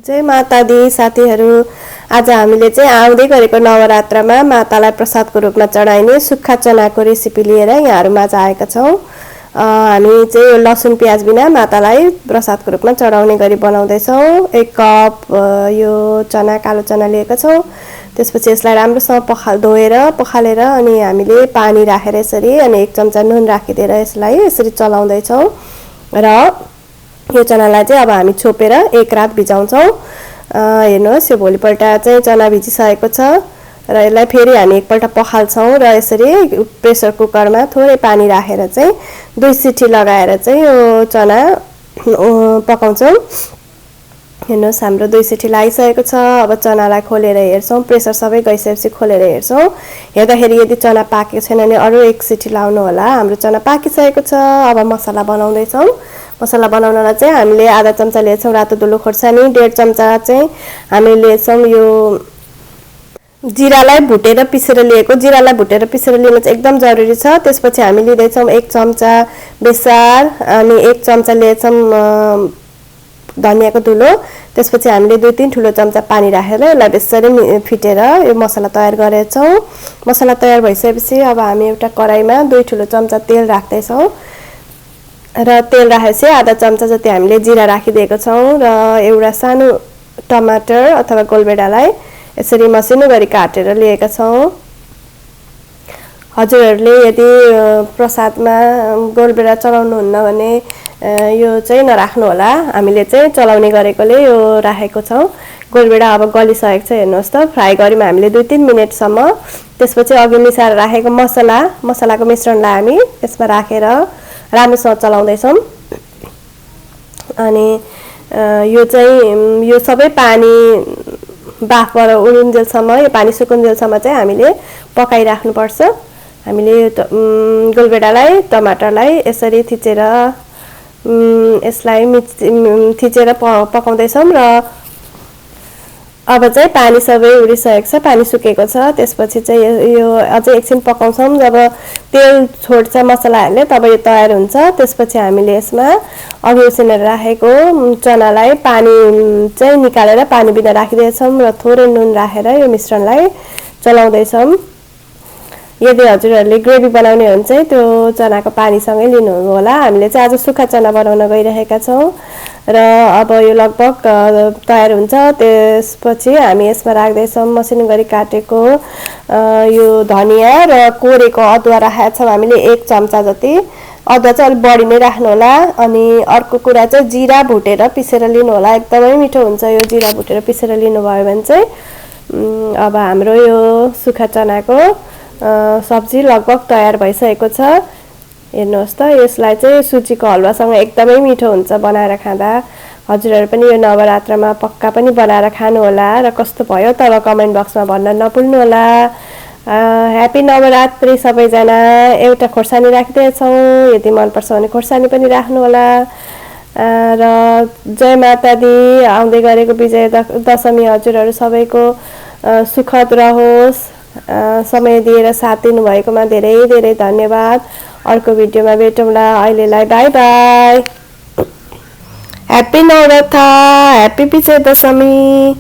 जय माता दी साथीहरु। आज हामीले चाहिँ आउँदै गरेको नवरात्रमा मातालाई प्रसादको रूपमा चढाइने सुक्खा चनाको रेसिपी लिएर यहाँहरुमाझ आएका छौं। हामी चाहिँ लसुन प्याज बिना मातालाई प्रसादको रूपमा चढाउने गरी बनाउँदै छौं। 1 कप यो चना कालो चना लिएका छौं। त्यसपछि यसलाई राम्रोसँग धोएर पखालेर अनि हामीले पानी राखेर यसरी अनि 1 चम्चा नुन राखिदिएर यसलाई यसरी चलाउँदै छौं र यो चनालाई चाहिँ अब हामी छोपेर 1 रात भिजाउँछौं। हेर्नुहोस् यो भोलिपल्ट चाहिँ चना भिजिसकेको छ र यसलाई फेरि हामी एकपल्ट पखाल्छौं र यसरी प्रेसर कुकरमा थोरै पानी राखेर चाहिँ 2 सिटी लगाएर चाहिँ यो चना पकाउँछौं। हेर्नुहोस् हाम्रो 2 सिटी लागिसकेको छ। अब चनालाई खोलेर हेर्छौं, प्रेसर सबै गइसकेपछि खोलेर हेर्छौं। हेर्दाखेरि यदि चना पाकेको छैन भने अरु 1 सिटी लाउनु होला। हाम्रो चना पाकिसकेको छ। अब मसला बनाउँदै छौं। मसला बनाउनलाई चाहिँ हामीले आधा चम्चा लिएछौं रातो धुलो खोर्सानी, 1.5 चम्चा चाहिँ हामीले लिएछौं यो जिरालाई भुटेर पिसेर लिएको। जिरालाई भुटेर पिसेर लिनु चाहिँ एकदम जरुरी छ। त्यसपछि हामी लिँदै छौं 1 चम्चा बेसार अनि 1 चम्चा लिएछौं धनियाको धुलो। त्यसपछि हामीले 2-3 ठुलो चम्चा पानी राखेर यसलाई बेसरी फिटेर यो मसला तयार गरेछौं। मसला तयार भइसकेपछि अब हामी एउटा कराईमा 2 ठुलो चम्चा तेल राख्दै छौं र तेल राखेपछि आधा चम्चा जति हामीले जिरा राखिदिएको छौं र एउटा सानो टमाटर अथवा गोलबेडालाई यसरी मसिनो गरी काटेर लिएका छौं। हजुरहरुले यदि प्रसादमा गोलबेडा चलाउनु हुन्न भने यो चाहिँ नराख्नु होला। हामीले चाहिँ चलाउने गरेकोले यो राखेको छौं। गोलबेडा अब गलिसकेको छ। हेर्नुहोस् त फ्राई गर्यौं हामीले 2-3 मिनेटसम्म। त्यसपछि अघि मिसाएर राखेको मसलाको मिश्रणलाई हामी यसमा राखेर राम्रोसँग चलाउँदै छौं। अनि यो चाहिँ यो सबै पानी बाफबाट उडुन्जेलसम्म यो पानी सुकुन्जेलसम्म चाहिँ हामीले पकाइराख्नु पर्छ। हामीले गोलबेडालाई टमाटरलाई यसरी थिचेर यसलाई थिचेर पकाउँदै छौं र अब चाहिँ पानी सबै उडिसकेको छ, पानी सुकेको छ। त्यसपछि चाहिँ यो अझै एकछिन पकाउँछौं। जब तेल छोड्छ मसलाहरुले तब यो तयार हुन्छ। त्यसपछि हामीले यसमा अघि उसिनेर राखेको चनालाई पानी चाहिँ निकालेर पानी बिना राखिदिएछौं र थोरै नुन राखेर यो मिश्रणलाई चलाउँदै छौं। यदि हजुरहरुले ग्रेभी बनाउने हो भने चाहिँ त्यो चनाको पानीसँगै लिनु होला। हामीले चाहिँ आज सुक्खा चना बनाउन गइरहेका छौं र अब यो लगभग तयार हुन्छ। त्यसपछि हामी यसमा राख्दै छौं मसिनो गरी काटेको यो धनिया र कोरेको अदुवा राखेका छौं हामीले 1 चम्चा जति। अदुवा चाहिँ अलि बढी नै राख्नु होला। अनि अर्को कुरा चाहिँ जिरा भुटेर पिसेर लिनु होला। एकदमै मिठो हुन्छ यो जिरा भुटेर पिसेर लिनु भयो भने चाहिँ। अब हाम्रो यो सुक्खा चनाको सब्जी लगभग तयार भइसकेको छ। हेर्नुहोस् त यसलाई चाहिँ सुजीको हलुवासँग एकदमै मिठो हुन्छ बनाएर खाँदा। हजुरहरु पनि यो नवरात्रमा पक्का पनि बनाएर खानु होला र कस्तो भयो तल कमेन्ट बक्समा भन्न नभुल्नु होला। ह्यापी नवरात्रि सबैजना। एउटा खोर्सानी राखिदिएछौं। यदि मन पर्छ भने खोर्सानी पनि राख्नु होला। र जय माता दी। आउँदै गरेको विजय दशमी हजुरहरु सबैको सुखद रहोस्। समय दिएर साथ दिनु भएकोमा धेरै धेरै धन्यवाद। अर्को भिडियोमा भेटौँला। अहिलेलाई bye bye. Happy Navratri, happy Vijay दशमी।